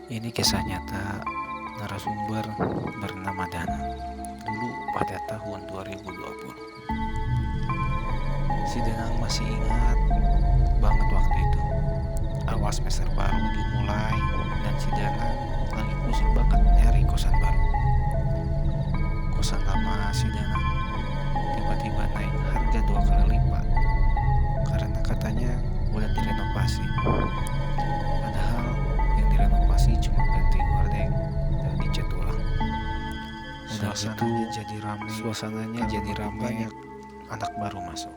Ini kisah nyata narasumber bernama Dana. Dulu pada tahun 2020. Si Danang masih ingat banget waktu itu. Awal semester baru dimulai dan si Danang lagi pusing banget nyari kosan baru. Kosan lama si Danang tiba-tiba naik harga 2 kali lipat karena katanya udah direnovasi. Padahal yang direnovasi cuma ganti gorden dan dicat ulang. Udah gitu suasananya jadi ramai, banyak anak baru masuk.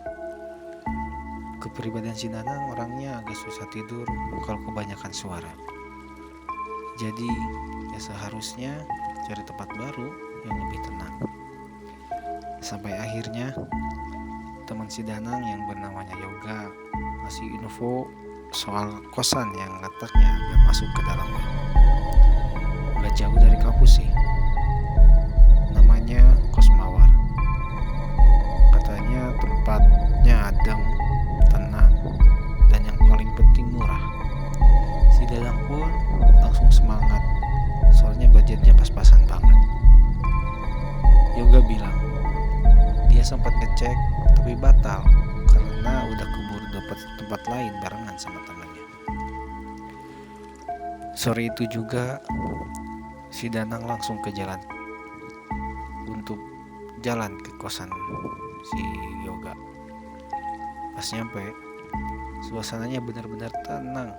Kepribadian si Danang orangnya agak susah tidur kalau kebanyakan suara. Jadi ya seharusnya cari tempat baru yang lebih tenang. Sampai akhirnya teman si Danang yang bernamanya Yoga ngasih info soal kosan yang letaknya agak masuk ke dalam gang. Gak jauh dari kampus sih. Namanya Kos Mawar. Katanya tempatnya adem, tenang, dan yang paling penting murah. Si Danang pun langsung semangat, soalnya budgetnya pas-pasan banget. Yoga bilang dia sempat ngecek tapi batal karena udah keburu dapat tempat lain barengan sama temannya. Sore itu juga si Danang langsung ke jalan untuk jalan ke kosan si Yoga. Pas nyampe, suasananya benar-benar tenang.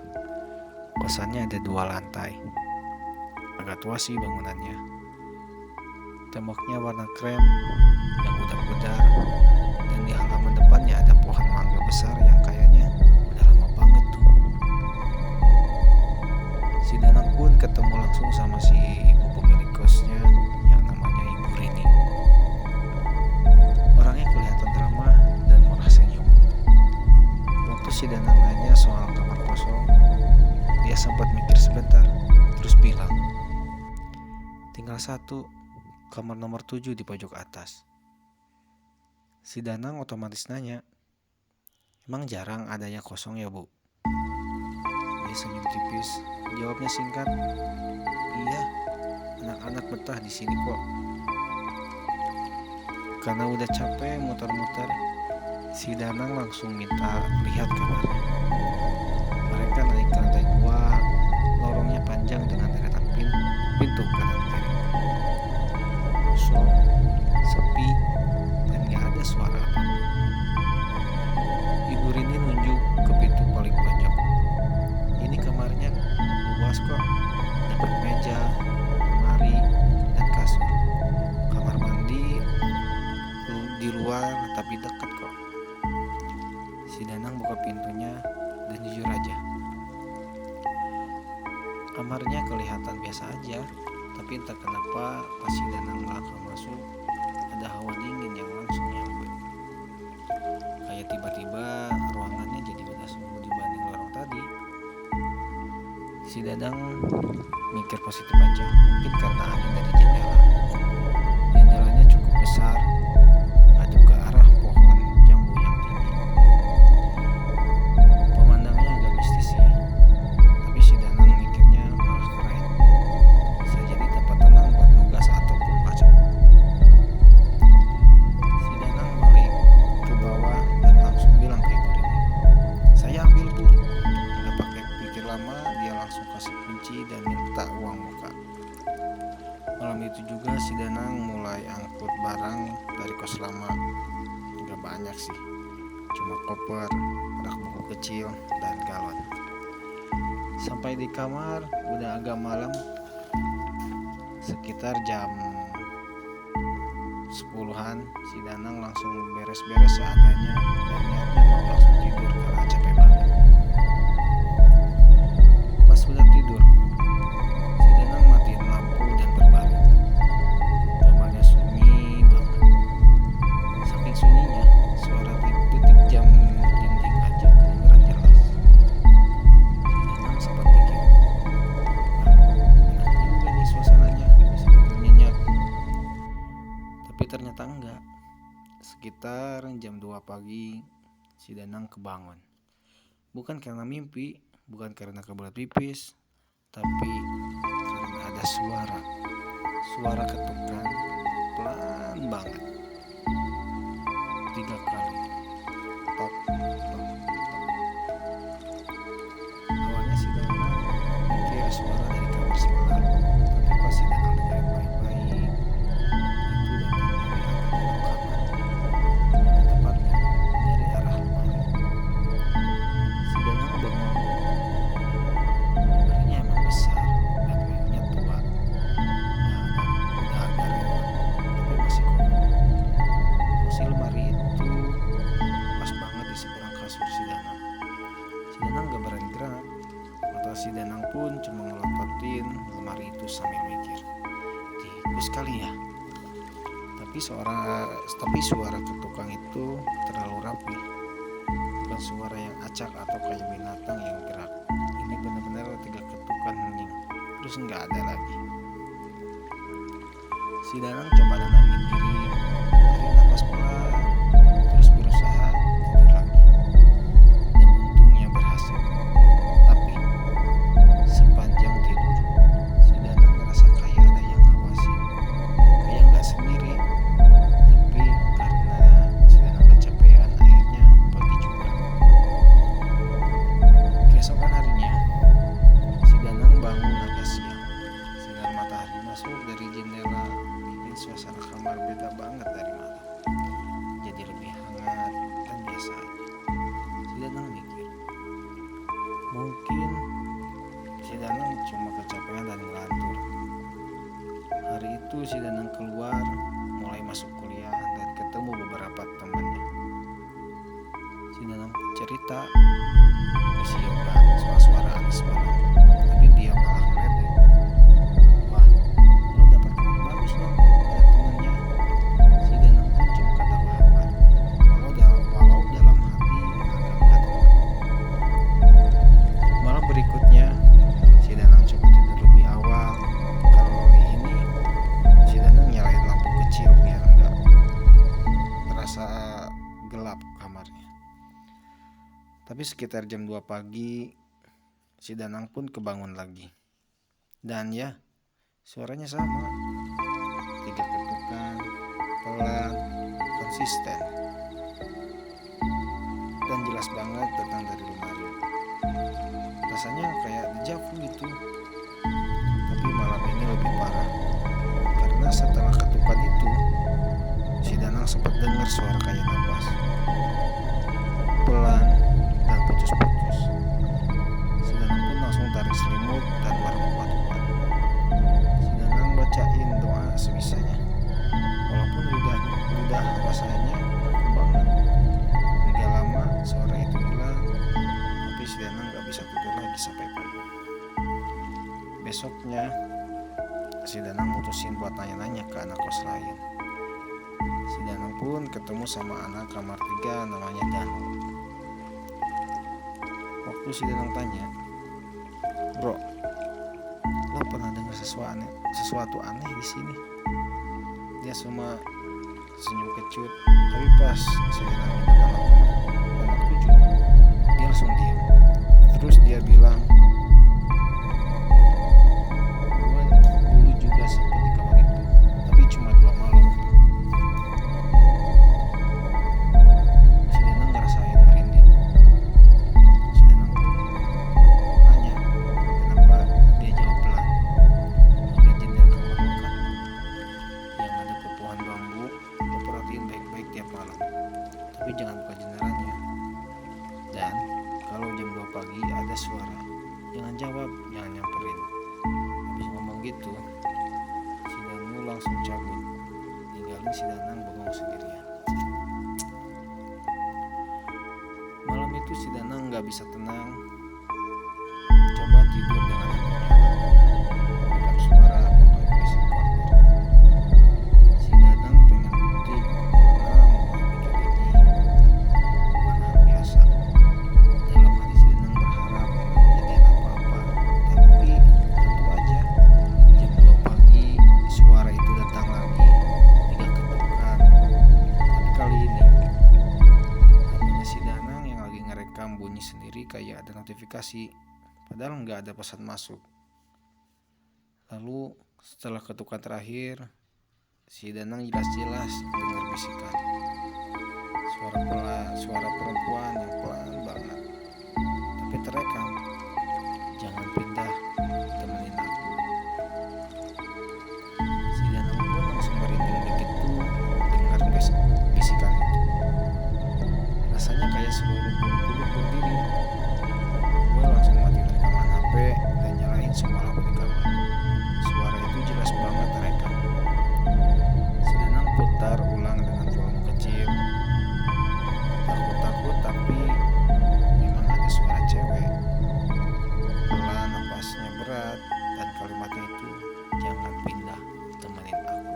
Kosannya ada 2 lantai. Agak tua sih bangunannya. Temboknya warna krem yang udah pudar, dan di halaman depannya ada pohon mangga besar yang kayaknya udah lama banget tuh. Si Danang pun ketemu langsung sama si ibu pemilik kosnya yang namanya Ibu Rini. Orangnya kelihatan ramah dan murah senyum. Waktu si Danang nanya soal kamar kosong, dia sempat mikir sebentar, terus bilang, tinggal satu, kamar nomor 7 di pojok atas. Si Danang otomatis nanya, emang jarang adanya kosong ya bu? Dia senyum tipis, jawabnya singkat, iya, anak-anak betah di sini kok. Karena udah capek muter-muter, si Danang langsung minta lihat kamarnya. Mereka naik ke lantai 2, lorongnya panjang dengan deretan pintu kanan kiri. Kosong, sepi, dan gak ada suara apapun. Ibu Rini nunjuk ke pintu paling pojok. Ini kamarnya luas kok, dapat meja, lemari, dan kasur. Kamar mandi di luar tapi dekat kok. Si Danang buka pintunya dan jujur aja, kamarnya kelihatan biasa aja, tapi entah kenapa pas si Danang melangkah masuk, ada hawa dingin yang langsung nyampe. Kayak tiba-tiba ruangannya jadi beda semua dibanding lorong tadi. Si Danang mikir positif aja, mungkin karena angin dari jendela. Jendelanya cukup besar, ngadep ke arah pohon jambu yang tinggi. Pemandangannya agak mistis sih, tapi si Danang mikirnya malah keren. Bisa jadi tempat tenang buat nugas ataupun baca buku. Si Danang balik ke bawah dan langsung bilang ke Ibu Rini, saya ambil bu. Gak pakai pikir lama, dia langsung kasih kunci dan minta uang muka. Malam itu juga si Danang mulai angkut barang dari kos lama. Gak banyak sih, cuma koper, rak buku kecil, dan galon. Sampai di kamar udah agak malam, sekitar jam 10-an. Si Danang langsung beres-beres seadanya dan niatnya mau langsung tidur karena capek banget. Pas udah tidur, si Danang matiin lampu dan berbaring. Kamarnya sunyi banget. Saking sunyinya, suara detik jam dinding aja kedengeran jelas. Si Danang sempat mikir, enak juga nih suasananya, bisa tidur nyenyak. Tapi ternyata enggak. Sekitar jam 2 pagi, si Danang kebangun. Bukan karena mimpi, bukan karena kebelet pipis, tapi ada suara ketukan pelan banget 3 kali, tok tok tok. Awalnya si Danang mikir suara dari kamar sebelah, tapi pas si Danang dengerin baik-baik, itu datang dari arah dalam kamar, lebih tepatnya dari arah lemari. Si Danang bengong. Lemarinya emang besar dan kayaknya tua, udah agak lewat, tapi masih kokoh. Posisi lemari itu pas banget di seberang kasur si Danang. Si Danang gak berani gerak. Mata si Danang pun cuma ngelototin lemari itu sambil mikir, tikus kali ya. Tapi suara ketukang itu terlalu rapi, bukan suara yang acak atau kayak binatang yang gerak. Ini benar-benar 3 ketukan hening, terus nggak ada lagi. Si Danang coba nenangin diri, tarik napas pelan, terus berusaha tidur lagi. Dan untungnya berhasil. Tapi sepanjang tidur, si Danang ngerasa kayak ada yang ngawasin, kayak nggak sendiri. Tapi karena si Danang kecapean, akhirnya pergi juga. Keesokan harinya, si Danang bangun agak siang. Sinar matahari masuk dari jendela bikin suasana kamar beda banget dari malam. Jadi lebih hangat dan biasa aja. Si Danang mikir, mungkin si Danang cuma kecapean dan ngelantur. Hari itu si Danang keluar, mulai masuk kuliah dan ketemu beberapa temannya. Si Danang cerita ke si Yoga soal suara aneh semalam, tapi dia malah ngeledek. Wah, lo dapat kabar bagus dong dari temannya. Si Danang pun cuma ketawa hambar, walau dalam hati agak tenang. Malam berikutnya, si Danang coba tidur lebih awal. Kalau ini, si Danang nyalain lampu kecil biar enggak terasa gelap kamarnya. Tapi sekitar jam 2 pagi, si Danang pun kebangun lagi. Dan ya, suaranya sama. 3 ketukan, pelan, konsisten. Dan jelas banget datang dari lemari. Rasanya kayak dejavu gitu. Tapi malam ini lebih parah. Karena setelah ketukan itu, si Danang sempat dengar suara kayak napas. Pelan dan putus-putus. Si Danang pun langsung tarik selimut dan merem kuat-kuat. Si Danang bacain doa sebisanya. Walaupun udah rasanya kaku banget. Gak lama suara itu hilang, tapi si Danang gak bisa tidur lagi sampai pagi. Besoknya, si Danang mutusin buat nanya-nanya ke anak kos lain. Si Danang pun ketemu sama anak kamar 3 namanya Danu. Waktu si Danang tanya, "Bro, lo pernah dengar sesuatu aneh di sini?" Dia cuma senyum kecut, tapi pas si Danang nyebut nama nomor 7, dia langsung diam. Terus dia bilang, "Gue dulu juga sempat di kamar itu, tapi cuma 2 malam." Si Danang ngerasain merinding. Si Danang pun nanya kenapa, dia jawab pelan, "Lihat jendela kamar lo kan, yang ada pepohonan bambu, lo perhatiin baik-baik tiap malam. Tapi jangan buka jendelanya. Dan kalau jam 2 pagi ada suara, jangan jawab, jangan nyamperin." Habis ngomong gitu, si Danu langsung cabut, ninggalin si Danang bengong sendirian. Malam itu si Danang gak bisa tenang, coba tidur dengan lampu nyala, rekam suara foto voice recorder. Si Danang pengen bukti karena mulai mikir ini bukan hal biasa. Dalam hati si Danang berharap gak kejadian apa-apa, tapi tentu aja jam 2 pagi suara itu datang lagi, 3 ketukan. Tapi kali ini hatinya si Danang yang lagi ngerekam bunyi sendiri kayak ada notifikasi, padahal nggak ada pesan masuk. Lalu setelah ketukan terakhir, si Danang jelas-jelas dengar bisikan. Suara perempuan yang pelan banget, tapi terekam. Jangan pindah, temenin aku. Si Danang pun langsung merinding begitu dengar bisikan itu. Rasanya kayak seluruh bulu berdiri. Gue langsung matiin rekaman HP dan nyalain semua lampu di kamar. Suara itu jelas banget terekam. Si Danang putar ulang dengan volume kecil. Takut-takut tapi memang ada suara cewek. Pelan, napasnya berat, dan kalimatnya itu, jangan pindah, temenin aku.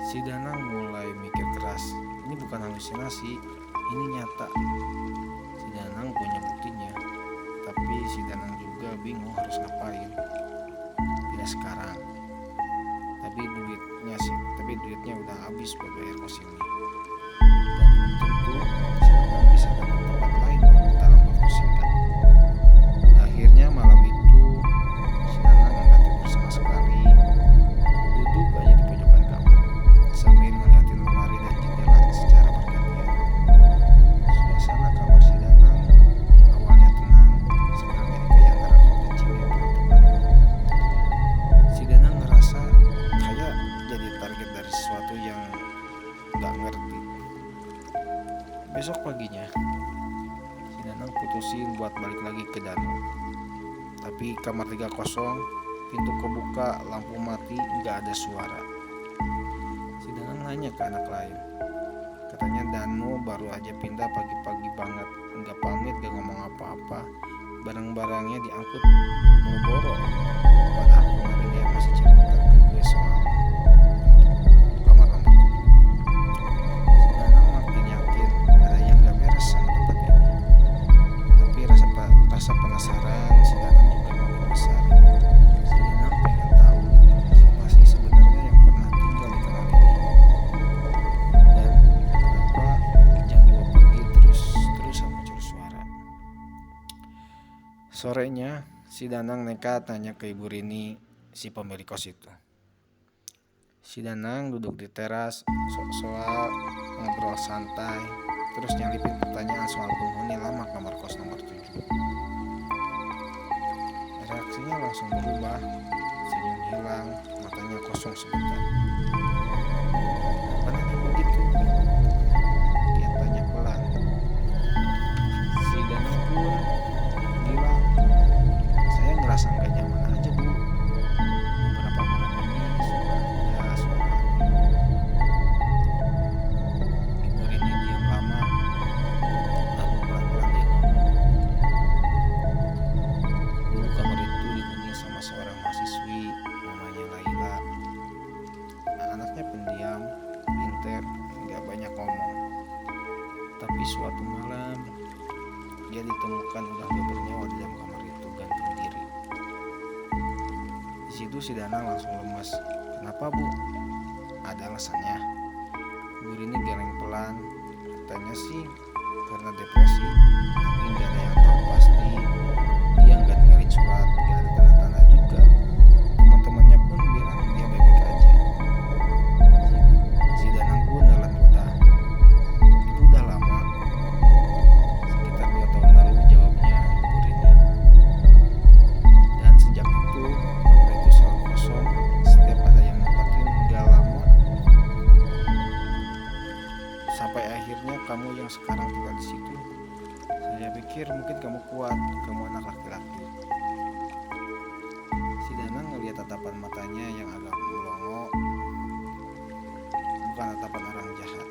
Si Danang mulai mikir keras, ini bukan halusinasi, ini nyata. Si Danang punya buktinya, tapi si Danang juga bingung harus ngapain. Tidak sekarang, tapi duitnya udah habis buat bayar kos ini. Dan belum tentu si Danang bisa dapat tempat lain dalam waktu singkat. Akhirnya malam itu si Danang nggak tidur sama sekali, duduk aja di pojokan kamar sambil ngeliatin lemari dan jendela secara bergantian. Suasana kamar si Danang yang awalnya tenang sekarang jadi kayak neraka kecil yang berdebar. Si Danang ngerasa kayak jadi target dari sesuatu yang gak ngerti. Besok paginya si Danang putusin buat balik lagi ke danau. Tapi kamar 3 kosong, pintu kebuka, lampu mati, gak ada suara. Si Danang nanya ke anak lain. Katanya Danu baru aja pindah pagi-pagi banget, gak pamit, gak ngomong apa-apa. Barang-barangnya diangkut boro-boro. Padahal kemarin dia masih cerita ke gue soal kamar nomor 7. Si Danang makin yakin ada yang gak beres sama tempat ini. Tapi rasa penasaran si Danang juga makin besar. Si Danang pengen tahu siapa sih sebenarnya yang pernah tinggal di kamar ini. Dan kenapa jam 2 pagi terus muncul suara. Sorenya si Danang nekat nanya ke Ibu Rini, si pemilik kos itu. Si Danang duduk di teras, sok-sok ngobrol santai, terus nyelipin pertanyaan soal penghuni lama kamar kos nomor 7. Reaksinya langsung berubah, senyum hilang, matanya kosong sebentar. Kenapa nanya begitu? Dia tanya pelan. Si Danang pun bilang, saya ngerasa gak nyaman aja bu. Beberapa malam ini suka ada suara. Ibu Rini diam lama, lalu pelan-pelan dia ngomong. Dulu kamar itu dihuni sama seorang mahasiswi namanya Laila. Anaknya pendiam, pinter, gak banyak ngomong. Tapi suatu malam dia ditemukan udah gak bernyawa di dalam kamar itu, gantung diri. Di situ si Danang langsung lemas. Kenapa bu? Ada alasannya? Bu Rini geleng pelan. Katanya sih karena depresi, tapi nggak ada yang tahu pasti. Dia nggak ninggalin surat, nggak ada tanda-tanda juga. Teman-temannya pun bilang dia baik-baik aja. Si Danang pun nelan ludah. Itu udah lama. Sekitar 2 tahun lalu, jawabnya Bu Rini. Dan sejak itu kamar itu selalu kosong. Setiap ada yang nempatin nggak lama. Sampai akhirnya kamu yang sekarang tinggal di situ. Saya pikir mungkin kamu kuat, kamu anak laki-laki. Si Danang ngeliat tatapan matanya yang agak melongo. Bukan tatapan orang jahat,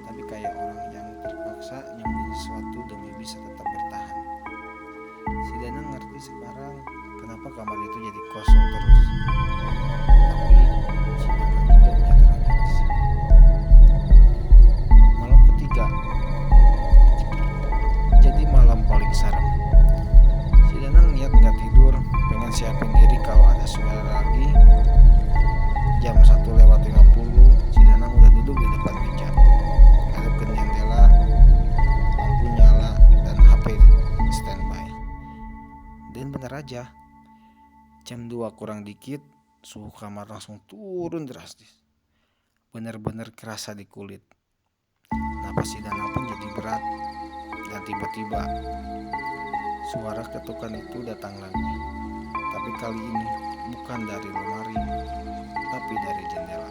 tapi kayak orang yang terpaksa nyembunyi sesuatu demi bisa tetap bertahan. Si Danang ngerti sekarang kenapa kamar itu jadi kosong terus. Tapi si Danang juga punya tragedi. Malam ketiga jadi malam paling serem. Si Danang niat nggak tidur, pengen siapin diri kalau ada suara lagi. Jam 1:50 si Danang udah duduk di depan meja, ngadep ke jendela, lampu nyala dan HP standby. Dan beneran aja. Jam 2 kurang dikit, suhu kamar langsung turun drastis. Bener-bener kerasa di kulit. Napas si Danang pun jadi berat. Dan tiba-tiba suara ketukan itu datang lagi. Tapi kali ini bukan dari lemari, tapi dari jendela.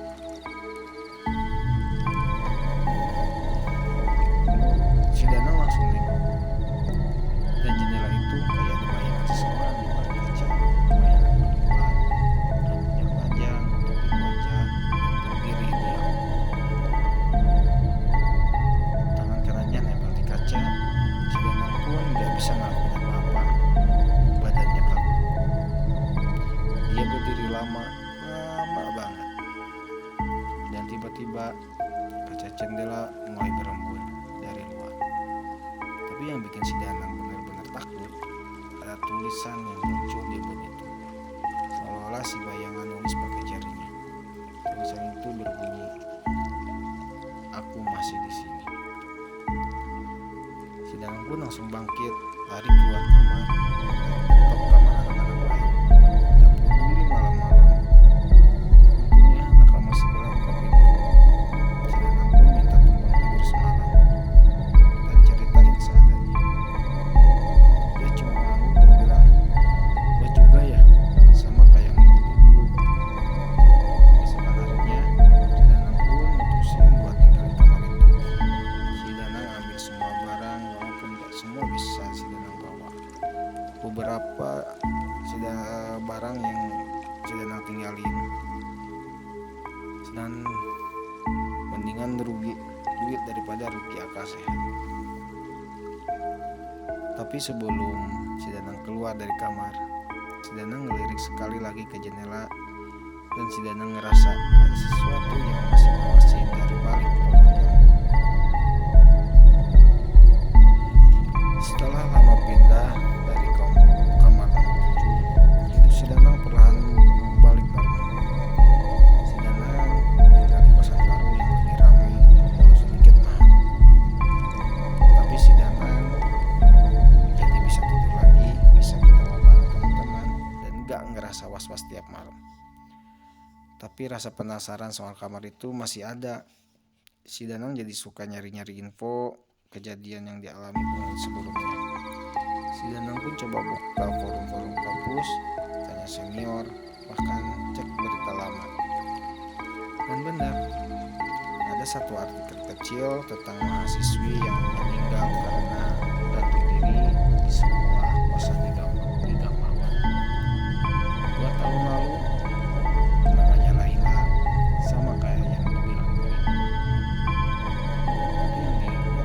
Si Danang langsung nengok. Dan jendela itu kayak ada bayangan seseorang di balik kaca. Bayangan berdua, rambutnya panjang, topi wajah, dan berdiri diam. Tangan kanannya nempel di kaca. Si Danang pun gak bisa ngelakuin apa-apa. Badannya kaku. Dia berdiri lama banget. Dan tiba-tiba kaca jendela mulai berembun dari luar. Tapi yang bikin si Danang benar-benar takut, ada tulisan yang muncul di embun itu. Seolah-olah si bayangan nulis pakai jarinya. Tulisan itu berbunyi, "Aku masih di sini." Si Danang pun langsung bangkit, lari keluar kamar, dan ketok kamar anak-anak lain. Gak peduli malam-malam. Untungnya anak kamar sebelah buka pintu. Si Danang pun minta tumpang tidur semalam dan ceritain seadanya. Dia cuma ngangguk dan bilang, "Gua juga ya, sama kayak yang dulu-dulu." Keesokan harinya, si Danang pun mutusin buat tinggal di kamar itu. Si Danang ambil semua barang, walaupun gak semua bisa si Danang bawa. Beberapa barang yang si Danang tinggalin, dan mendingan rugi duit daripada rugi akal sehat. Tapi sebelum si Danang keluar dari kamar, si Danang ngelirik sekali lagi ke jendela, dan si Danang ngerasa ada sesuatu yang masih ngawasin dari balik pohon jambu. Setelah lama pindah dari kamar nomor 7, hidup si Danang perlahan balik normal. Si Danang tinggal di kosan baru yang lebih ramai, walau sedikit mahal. Tapi si Danang jadi bisa tidur lagi, bisa ketawa bareng teman-teman, dan gak ngerasa was-was tiap malam. Tapi rasa penasaran soal kamar itu masih ada. Si Danang jadi suka nyari-nyari info kejadian yang dialami penghuni sebelumnya. Si Danang pun coba buka forum-forum kampus, tanya senior, bahkan cek berita lama. Dan benar, ada satu artikel kecil tentang mahasiswi yang meninggal karena gantung diri di sebuah kosan di Gamawan. 2 tahun lalu, namanya Laila, sama kayak yang dibilang Beri.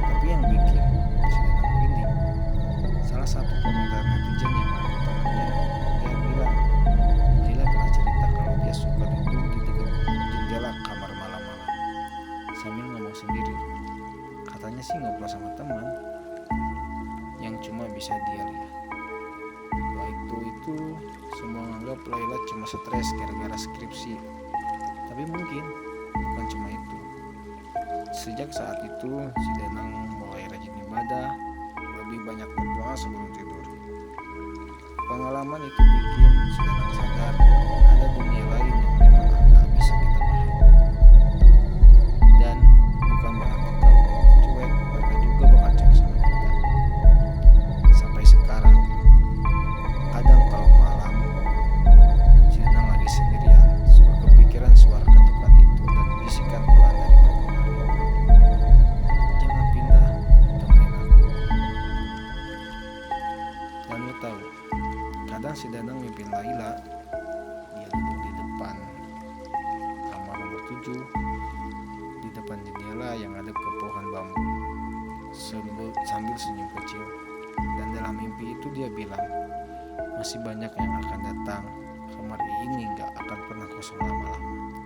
Tapi yang bikin si Danang merinding, salah satu komentar netizen yang aku temannya, dia bilang Laila pernah cerita kalau dia suka duduk di dekat jendela kamar malam-malam sambil ngomong sendiri. Katanya sih ngobrol sama teman yang cuma bisa dia lihat. Waktu itu semua nganggap Laila cuma stres gara-gara skripsi. Tapi mungkin bukan cuma itu. Sejak saat itu si Danang mulai rajin ibadah, lebih banyak berdoa sebelum tidur. Pengalaman itu bikin si Danang sadar ada dunia lain yang memang nggak bisa kita pahami. Dan bukan berarti kalau kita cuek, mereka juga bakal cuek sama kita. Sampai sekarang, kadang kalau malam si Danang lagi sendirian, suka kepikiran suara ketukan itu dan bisikan pelan dari bergemari. "Jangan pindah, temenin aku." Dan lo tahu, kadang si Danang mimpin Laila, dia duduk di depan kamar nomor 7, di depan jendela yang ada ke pohon bambu, sambil senyum kecil. Dan dalam mimpi itu dia bilang, masih banyak yang akan datang, kamar ini gak akan pernah kosong lama-lama.